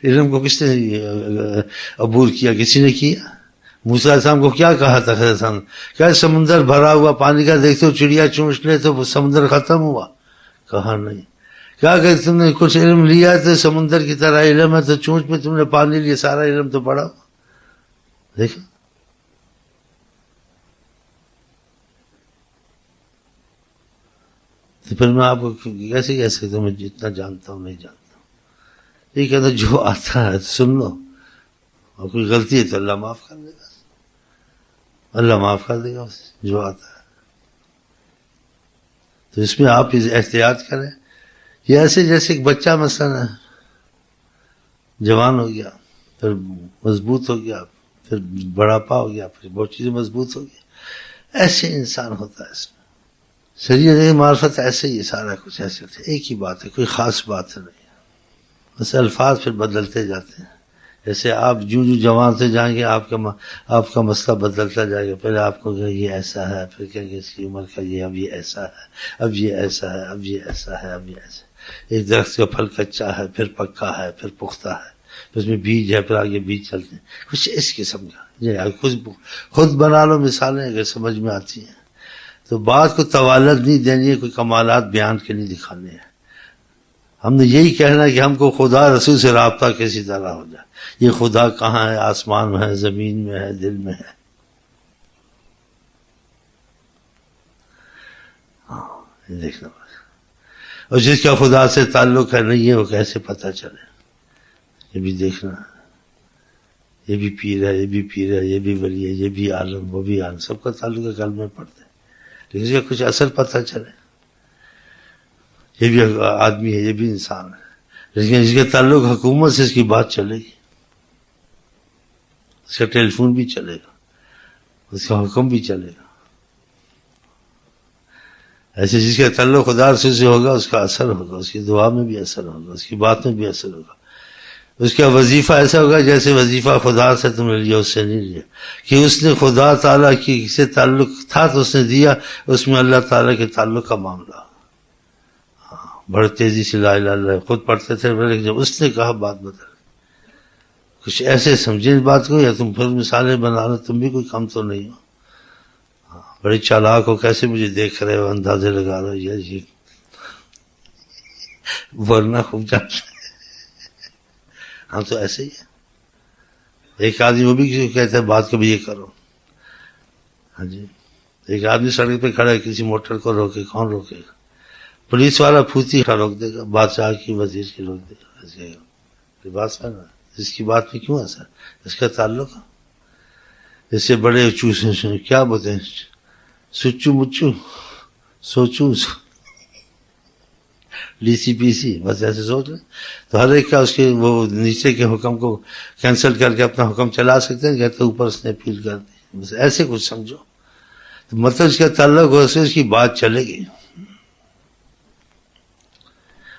علم کو کس نے عبور کیا؟ کسی نے کیا؟ موسیٰ علیہ السلام کو کیا کہا تھا خضر صاحب؟ کیا سمندر بھرا ہوا پانی کا دیکھتے ہو چڑیا چونچ لے تو وہ سمندر ختم ہوا؟ کہا نہیں. کیا کہ تم نے کچھ علم لیا تو سمندر کی طرح علم ہے، تو چونچ میں تم نے پانی لیا، سارا علم تو پڑا ہوا. دیکھو تو پھر میں آپ کو کیسے کہہ سکتا ہوں میں جتنا جانتا ہوں نہیں جانتا ہوں. یہ کہتا جو آتا ہے سن لو، اور کوئی غلطی ہے تو اللہ معاف کر دے گا، اللہ معاف کر دے گا اسے جو آتا ہے. تو اس میں آپ احتیاط کریں. یہ ایسے جیسے ایک بچہ مثلا جوان ہو گیا، پھر مضبوط ہو گیا، پھر بڑھاپا ہو گیا، پھر بہت چیزیں مضبوط ہو گیا، ایسے انسان ہوتا ہے. اس میں شریعت معرفت ایسے ہی سارا کچھ ایسے ہوتا ہے، ایک ہی بات ہے، کوئی خاص بات نہیں ہے. بس الفاظ پھر بدلتے جاتے ہیں. جیسے آپ جو جوان سے جائیں گے آپ کا مسئلہ بدلتا جائے گا. پہلے آپ کو یہ ایسا ہے، پھر کہیں گے اس کی عمر کا یہ اب یہ ایسا ہے، اب یہ ایسا ہے، اب یہ ایسا ہے، اب یہ ایسا ہے. ایک درخت کا پھل کچا ہے، پھر پکا ہے، پھر پختہ ہے، پھر اس میں بیج ہے، پھر آگے بیج چلتے ہیں. کچھ اس قسم کا خود بنا لو مثالیں اگر سمجھ میں آتی ہیں. تو بات کو توالت نہیں دینی ہے، کوئی کمالات بیان کے نہیں دکھانے ہیں. ہم نے یہی کہنا ہے کہ ہم کو خدا رسول سے رابطہ کسی طرح ہو جائے. یہ خدا کہاں ہے؟ آسمان میں ہے، زمین میں ہے، دل میں ہے. یہ دیکھنا پڑے. اور جس کا خدا سے تعلق ہے نہیں ہے وہ کیسے پتہ چلے؟ یہ بھی دیکھنا ہے. یہ بھی پیر ہے، یہ بھی پیر ہے، یہ بھی ولی ہے، یہ بھی عالم، وہ بھی عالم، سب کا تعلق ہے کلمے پڑھتے ہیں، لیکن اس کا کچھ اثر پتہ چلے. یہ بھی آدمی ہے، یہ بھی انسان ہے، لیکن اس کا تعلق حکومت سے اس کی بات چلے گی، اس کا ٹیلی فون بھی چلے گا، اس کا حکم بھی چلے گا. ایسے جس کا تعلق خدا رسول سے ہوگا اس کا اثر ہوگا، اس کی دعا میں بھی اثر ہوگا، اس کی بات میں بھی اثر ہوگا. اس کا وظیفہ ایسا ہوگا جیسے وظیفہ خدا سے تم نے لیا، اس سے نہیں لیا، کہ اس نے خدا تعالیٰ کی سے تعلق تھا تو اس نے دیا. اس میں اللہ تعالیٰ کے تعلق کا معاملہ. بڑے تیزی سے لا الہ الا اللہ خود پڑھتے تھے، لیکن جب اس نے کہا بات بدل. کچھ ایسے سمجھے اس بات کو، یا تم پھر مثالیں بنا لو، تم بھی کوئی کم تو نہیں ہو. بڑے چالاک ہو، کیسے مجھے دیکھ رہے ہو، اندازے لگا رہے ہو، یہ ورنہ خوب جانتے. ہم تو ایسے ہی ہیں. ایک آدمی وہ بھی کہتا ہے بات کبھی یہ کرو. ہاں جی، ایک آدمی سڑک پہ کھڑا ہے، کسی موٹر کو روکے، کون روکے گا؟ پولیس والا پھوتی روک دے گا، بادشاہ کی، وزیر کی روک دے گا. بات ہے نا، اس کی بات میں کیوں اثر؟ اس کا تعلق. اس سے بڑے چوسے کیا بولتے ہیں، سچو مچو سوچو لیسی پیسی، بس ایسے سوچ لیں. تو ہر ایک کا اس کے وہ نیچے کے حکم کو کینسل کر کے اپنا حکم چلا سکتے ہیں، کہتے اوپر اس نے اپیل کر دی. بس ایسے کچھ سمجھو. تو مطلب اس کا تعلق ہو سے اس کی بات چلے گی.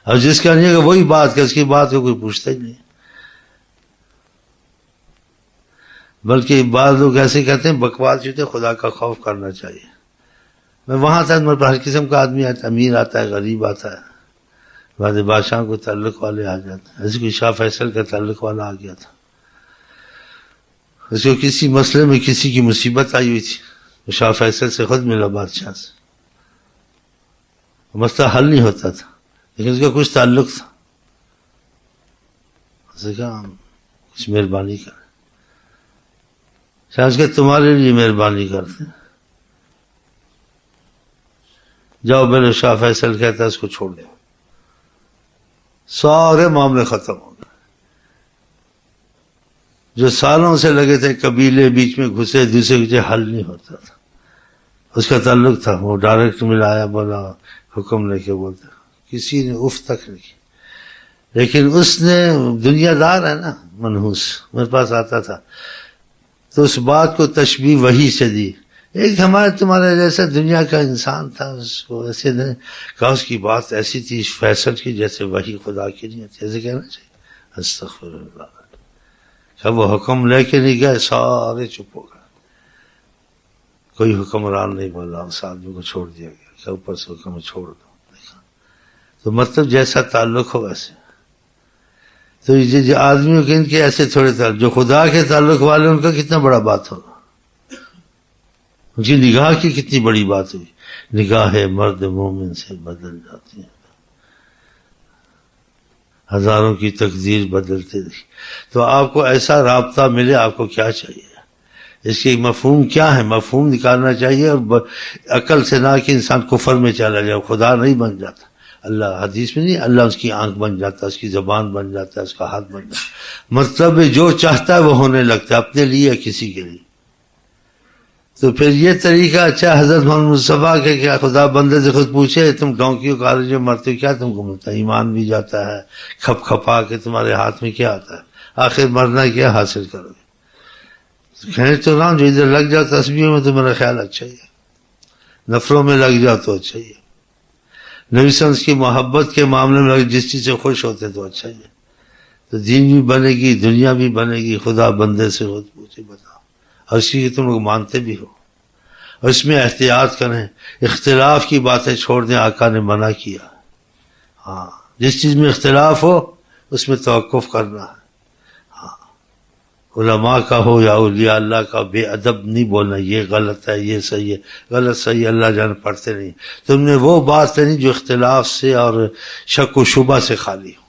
اور جس کا نہیں ہے وہی بات کہ اس کی بات کو کوئی پوچھتا ہی نہیں. بلکہ بعض لوگ ایسے کہتے ہیں بکواس ہوتے، خدا کا خوف کرنا چاہیے. میں وہاں تک میرے پاس ہر قسم کا آدمی آتا ہے، امیر آتا ہے، غریب آتا ہے، بعض بادشاہ کو تعلق والے آ جاتے ہیں. ایسے کوئی شاہ فیصل کا تعلق والا آ گیا تھا، اس کو کسی مسئلے میں کسی کی مصیبت آئی ہوئی تھی، وہ شاہ فیصل سے خود ملا بادشاہ سے. مسئلہ حل نہیں ہوتا تھا، لیکن اس کا کچھ تعلق تھا. اس نے کہا کچھ مہربانی کر. شاہ اس کے تمہارے لیے مہربانی کرتے ہیں، جاؤ. میرے شاہ فیصل کہتا ہے اس کو چھوڑ دو. سارے معاملے ختم ہو گئے. جو سالوں سے لگے تھے قبیلے بیچ میں گھسے، دوسرے کے حل نہیں ہوتا تھا. اس کا تعلق تھا، وہ ڈائریکٹ ملایا، بولا حکم لے کے بولتا، کسی نے اف تک نہیں کی. لیکن اس نے دنیا دار ہے نا، منحوس، میرے پاس آتا تھا تو اس بات کو تشبیہ وحی سے دی. ایک ہمارے تمہارے جیسا دنیا کا انسان تھا، اس کو ایسے کہا اس کی بات ایسی تھی فیصل کی جیسے وحی خدا کی نہیں ہوتی. ایسے کہنا چاہیے. استغفر اللہ. جب وہ حکم لے کے نہیں گئے سارے چپ ہو گئے، کوئی حکمران نہیں بولا. اس آدمی کو چھوڑ دیا گیا کہ اوپر سے حکم چھوڑ دو. دیکھا تو مطلب جیسا تعلق ہو ویسے. تو یہ آدمیوں کے ان کے ایسے تھوڑے تعلق، جو خدا کے تعلق والے ان کا کتنا بڑا بات ہوگا، ان کی نگاہ کی کتنی بڑی بات ہوئی، نگاہ مرد مومن سے بدل جاتی ہے، ہزاروں کی تقدیر بدلتے رہی۔ تو آپ کو ایسا رابطہ ملے، آپ کو کیا چاہیے؟ اس کی مفہوم کیا ہے؟ مفہوم نکالنا چاہیے، اور عقل سے نہ کہ انسان کفر میں چلا جائے، خدا نہیں بن جاتا اللہ، حدیث میں نہیں، اللہ اس کی آنکھ بن جاتا ہے، اس کی زبان بن جاتا ہے، اس کا ہاتھ بن جاتا ہے، مطلب جو چاہتا ہے وہ ہونے لگتا ہے، اپنے لیے یا کسی کے لیے۔ تو پھر یہ طریقہ اچھا حضرت محمد مصطفیٰ کے کیا خدا بندے سے خود پوچھے تم ڈونکیوں کالج میں مرتے ہو، کیا تم کو ملتا ہے؟ ایمان بھی جاتا ہے، کھپ کھپا کے تمہارے ہاتھ میں کیا آتا ہے؟ آخر مرنا کیا حاصل کرو گے؟ کہنے تو رہا ہوں جو ادھر لگ جاتا تسبیحوں میں تو میرا خیال اچھا ہی ہے، نفلوں میں لگ جاؤ تو اچھا ہی ہے، نبی صلی اللہ علیہ وسلم کی محبت کے معاملے میں جس چیز سے خوش ہوتے تو اچھا ہی ہے۔ تو دین بھی بنے گی، دنیا بھی بنے گی، خدا بندے سے خود پوچھے بتاؤ، اور اسی کی تم لوگ مانتے بھی ہو، اور اس میں احتیاط کریں، اختلاف کی باتیں چھوڑ دیں، آقا نے منع کیا۔ ہاں جس چیز میں اختلاف ہو اس میں توقف کرنا ہے، علماء کا ہو یا اولیاء اللہ کا، بے ادب نہیں بولنا، یہ غلط ہے، یہ صحیح ہے، غلط صحیح اللہ جان پڑھتے نہیں، تم نے وہ بات نہیں جو اختلاف سے اور شک و شبہ سے خالی ہو،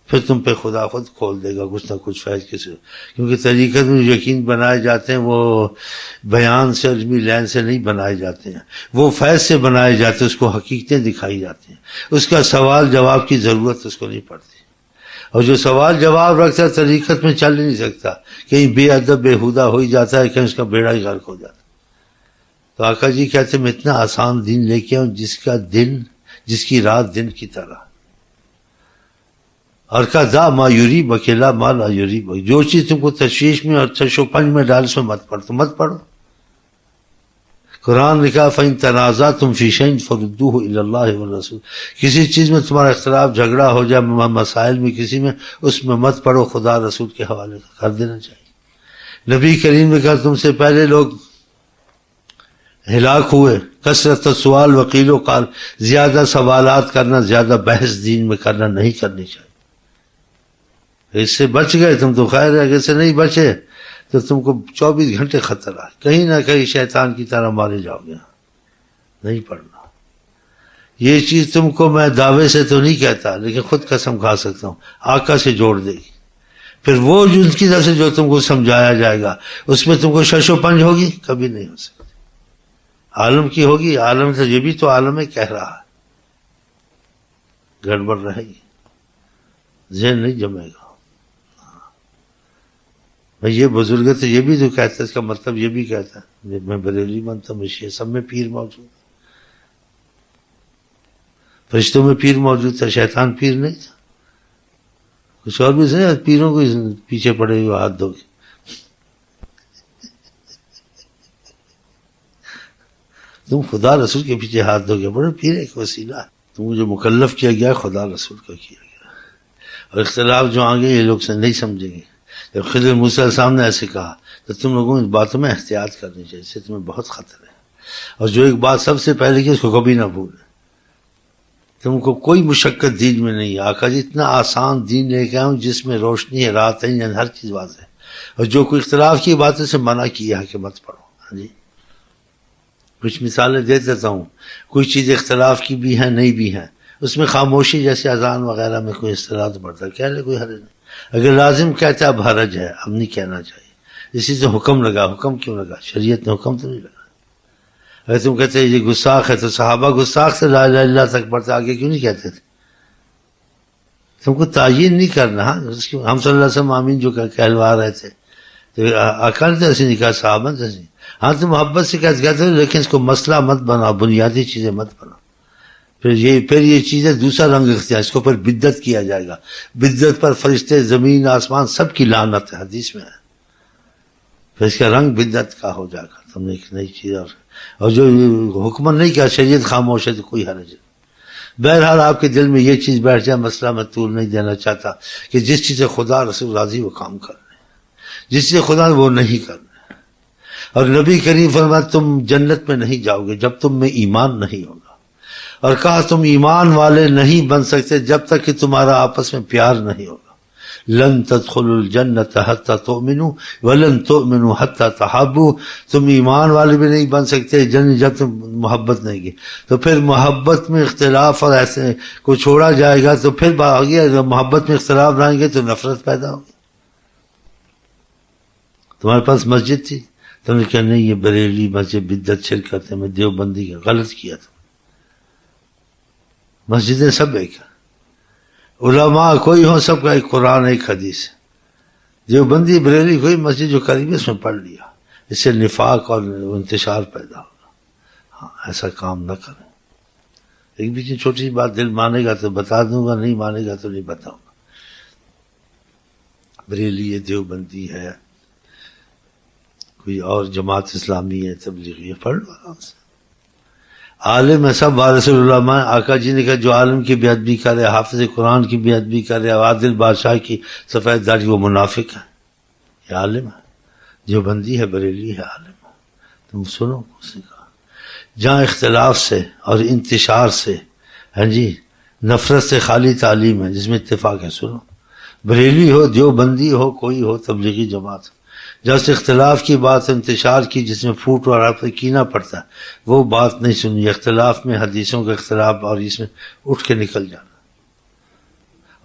پھر تم پہ خدا خود کھول دے گا کچھ نہ کچھ فیض کسی، کیونکہ طریقت میں یقین بنائے جاتے ہیں وہ بیان سے، علمی لین سے نہیں بنائے جاتے ہیں، وہ فیض سے بنائے جاتے ہیں، اس کو حقیقتیں دکھائی جاتی ہیں، اس کا سوال جواب کی ضرورت اس کو نہیں پڑتی، اور جو سوال جواب رکھتا ہے طریقت میں چل نہیں سکتا، کہیں بے ادب بےہودہ ہو ہی جاتا ہے، کہیں اس کا بیڑا ہی غرق ہو جاتا ہے۔ تو آقا جی کہتے ہیں میں اتنا آسان دین لے کے آؤں جس کی رات دن کی طرح، اور کہا دا ما یریب اکیلا ما لا یریب، جو چیز تم کو تشویش میں اور چش و پنج میں ڈال اس میں مت پڑھ، تو مت پڑھو۔ قرآن لکھا فَإِن تَنَازَعْتُمْ فِي شَيْءٍ فَرُدُّوهُ إِلَى اللَّهِ وَالرَّسُولِ، کسی چیز میں تمہارا اختلاف جھگڑا ہو جائے، مسائل میں کسی میں، اس میں مت پڑھو، خدا رسول کے حوالے کر دینا چاہیے۔ نبی کریم نے کہا تم سے پہلے لوگ ہلاک ہوئے، کثرت السؤال وقیل و قال، زیادہ سوالات کرنا، زیادہ بحث دین میں کرنا نہیں کرنی چاہیے۔ اس سے بچ گئے تم تو خیر ہے، اگر سے نہیں بچے تو تم کو 24 گھنٹے خطرہ ہے، کہیں نہ کہیں شیطان کی طرح مارے جاؤ گے، نہیں پڑھنا۔ یہ چیز تم کو میں دعوے سے تو نہیں کہتا، لیکن خود قسم کھا سکتا ہوں، آقا سے جوڑ دے گی۔ پھر وہ جو ان کی طرف سے جو تم کو سمجھایا جائے گا اس میں تم کو شش و پنج ہوگی، کبھی نہیں ہو سکتی۔ عالم کی ہوگی، عالم سے یہ بھی تو عالم کہہ رہا ہے، گڑبڑ رہے گی، ذہن نہیں جمے گا۔ میں یہ بزرگ تو یہ بھی تو کہتا ہے، اس کا مطلب یہ بھی کہتا ہے میں بریلی مانتا ہوں، میں سب میں پیر موجود ہے، فرشتوں میں پیر موجود تھا، شیطان پیر نہیں تھا، کچھ اور بھی سنے پیروں کو پیچھے پڑے ہوئے ہاتھ دھو کے۔ تم خدا رسول کے پیچھے ہاتھ دھو کے پڑے، پیر ایک وسیلہ ہے، تم جو مکلف کیا گیا خدا رسول کا کیا گیا، اور اختلاف جو آگے یہ لوگ سے نہیں سمجھیں گے۔ جب خضر موسیٰ علیہ السلام نے ایسے کہا تو تم لوگوں اس باتوں میں احتیاط کرنی چاہیے، اس سے تمہیں بہت خطر ہے، اور جو ایک بات سب سے پہلے کی اس کو کبھی نہ بھولیں، تم کو کوئی مشقت دین میں نہیں ہے۔ آقا جی اتنا آسان دین لے کے آؤں جس میں روشنی ہے، رات ہے، یعنی ہر چیز واضح ہے، اور جو کوئی اختلاف کی باتوں سے منع کیا ہے کہ مت پڑھو۔ ہاں جی کچھ مثالیں دے دیتا ہوں، کوئی چیز اختلاف کی بھی ہیں نہیں بھی ہیں، اس میں خاموشی جیسے اذان وغیرہ میں کوئی اصطلاح پڑتا ہے، کہہ لے کوئی حرج نہیں، اگر لازم کہتا ہے اب حرج ہے، اب نہیں کہنا چاہیے، اسی سے حکم لگا، حکم کیوں لگا؟ شریعت نے حکم تو نہیں لگا۔ اگر تم کہتے یہ گستاخ ہے تو صحابہ گستاخ سے لا الہ الا اللہ تک پڑھتے، آگے کیوں نہیں کہتے تھے؟ تم کو تعین نہیں کرنا۔ ہم صلی اللہ علیہ وسلم آمین جو کہلوا رہے تھے تو آقا نے تو ایسے نہیں کہا، صحابہ نے ایسے، ہاں تم محبت سے کہتے ہو، لیکن اس کو مسئلہ مت بناؤ، بنیادی چیزیں مت بناؤ۔ پھر یہ چیزیں دوسرا رنگ اختیار، اس کو پھر بدعت کیا جائے گا، بدعت پر فرشتے زمین آسمان سب کی لعنت ہے، حدیث میں ہے، پھر اس کا رنگ بدعت کا ہو جائے گا۔ تم نے ایک نئی چیز اور جو حکم نہیں کیا، شریعت خاموش ہے تو کوئی حرج نہیں۔ بہرحال آپ کے دل میں یہ چیز بیٹھ جائے، مسئلہ میں طول نہیں دینا چاہتا کہ جس چیز سے خدا رسول راضی وہ کام کرنے، جس سے خدا وہ نہیں کرنا۔ اور نبی کریم فرمایا تم جنت میں نہیں جاؤ گے جب تم میں ایمان نہیں ہوگا، اور کہا تم ایمان والے نہیں بن سکتے جب تک کہ تمہارا آپس میں پیار نہیں ہوگا. لن تدخلوا الجنت حتی تؤمنوا ولن تؤمنوا حتی تحابوا. تم ایمان والے بھی نہیں بن سکتے جنت جب تم محبت نہیں کی. تو پھر محبت میں اختلاف اور ایسے کو چھوڑا جائے گا تو پھر آگے جب محبت میں اختلاف رہیں گے تو نفرت پیدا ہوگی. تمہارے پاس مسجد تھی، تم نے کہا نہیں یہ بریلی مسجد بدعت شرک کرتے ہیں، میں دیوبندی کا غلط کیا تھا. مسجدیں سب ایک ہیں، علماء کوئی ہوں، سب کا ایک قرآن ایک حدیث ہے. دیوبندی بریلی کوئی مسجد جو قریب اس میں پڑھ لیا، اس سے نفاق اور انتشار پیدا ہوگا. ہاں ایسا کام نہ کریں. ایک بھی چھوٹی سی بات دل مانے گا تو بتا دوں گا، نہیں مانے گا تو نہیں بتاؤں گا. بریلی ہے، دیوبندی ہے، کوئی اور جماعت اسلامی ہے، تبلیغی ہے، پڑھ لو آرام سے. عالم ہے، سب وارث العلماء. آقا جی نے کہا جو عالم کی بے ادبی کرے، حافظ قرآن کی بے ادبی کرے، عادل بادشاہ کی سفید داڑھی، وہ منافق ہے. یہ عالم ہے، جو بندی ہے، بریلی ہے، عالم ہے. تم سنو اس نے کہا جہاں اختلاف سے اور انتشار سے، ہاں جی، نفرت سے خالی تعلیم ہے جس میں اتفاق ہے. سنو، بریلی ہو، دیوبندی ہو، کوئی ہو تبلیغی جماعت، جہاں سے اختلاف کی بات، انتشار کی جس میں پھوٹ اور آپ کینہ پڑتا ہے، وہ بات نہیں سننی. اختلاف میں حدیثوں کا اختلاف اور اس میں اٹھ کے نکل جانا.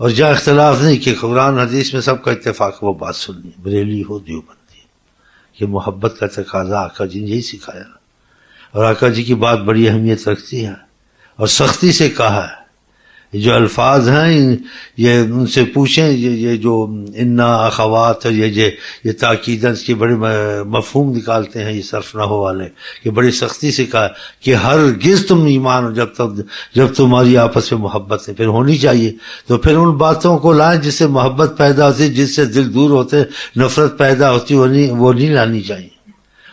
اور جہاں اختلاف نہیں کہ قرآن حدیث میں سب کا اتفاق، وہ بات سننی. بریلی ہو، دیوبندی ہو، یہ محبت کا تقاضا آقا جی نے یہی سکھایا. اور آقا جی کی بات بڑی اہمیت رکھتی ہے اور سختی سے کہا ہے. یہ جو الفاظ ہیں یہ ان سے پوچھیں، یہ جو انا اخوات اور یہ تاکیدن کی بڑے مفہوم نکالتے ہیں یہ صرف نحو والے، کہ بڑی سختی سے کہا کہ ہرگز تم ایمان ہو جب تمہاری آپس میں محبت ہے. پھر ہونی چاہیے تو پھر ان باتوں کو لائیں جس سے محبت پیدا ہوتی، جس سے دل دور ہوتے، نفرت پیدا ہوتی، وہ نہیں لانی چاہیے.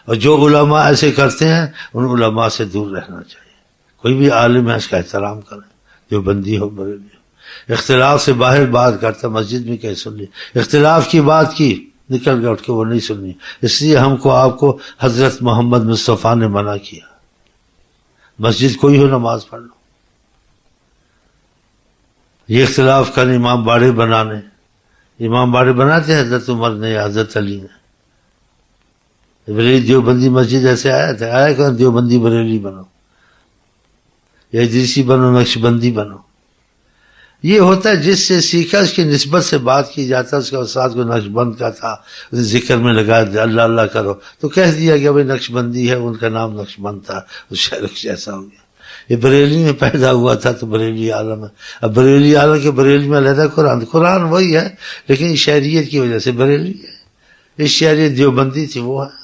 اور جو علماء ایسے کرتے ہیں ان علماء سے دور رہنا چاہیے. کوئی بھی عالم ہے اس کا احترام کریں، جو بندی ہو، بریلی ہو. اختلاف سے باہر بات کرتا، مسجد میں کہیں سن لی، اختلاف کی بات کی، نکل گیا اٹھ کے، وہ نہیں سننی. اس لیے ہم کو آپ کو حضرت محمد مصطفیٰ نے منع کیا. مسجد کوئی ہو، نماز پڑھ لو. یہ اختلاف کرنے، امام باڑے بنانے، امام باڑے بناتے ہیں حضرت عمر نے، حضرت علی نے. بریلی دیوبندی مسجد ایسے آیا کہ دیوبندی بریلی بنو، یا ادریسی بنو، نقشبندی بنو. یہ ہوتا ہے جس سے سیکھا اس کی نسبت سے بات کی جاتا ہے. اس کا استاد کو نقشبند کا تھا، ذکر میں لگا دیا اللہ اللہ کرو تو کہہ دیا گیا بھائی نقشبندی ہے، ان کا نام نقشبند تھا، اس شہر جیسا ہو گیا. یہ بریلی میں پیدا ہوا تھا تو بریلی عالم ہے. اب بریلی عالم کے بریلی میں علیحدہ قرآن وہی ہے لیکن شہریت کی وجہ سے بریلی ہے. اس شہریت دیوبندی تھی وہ ہے.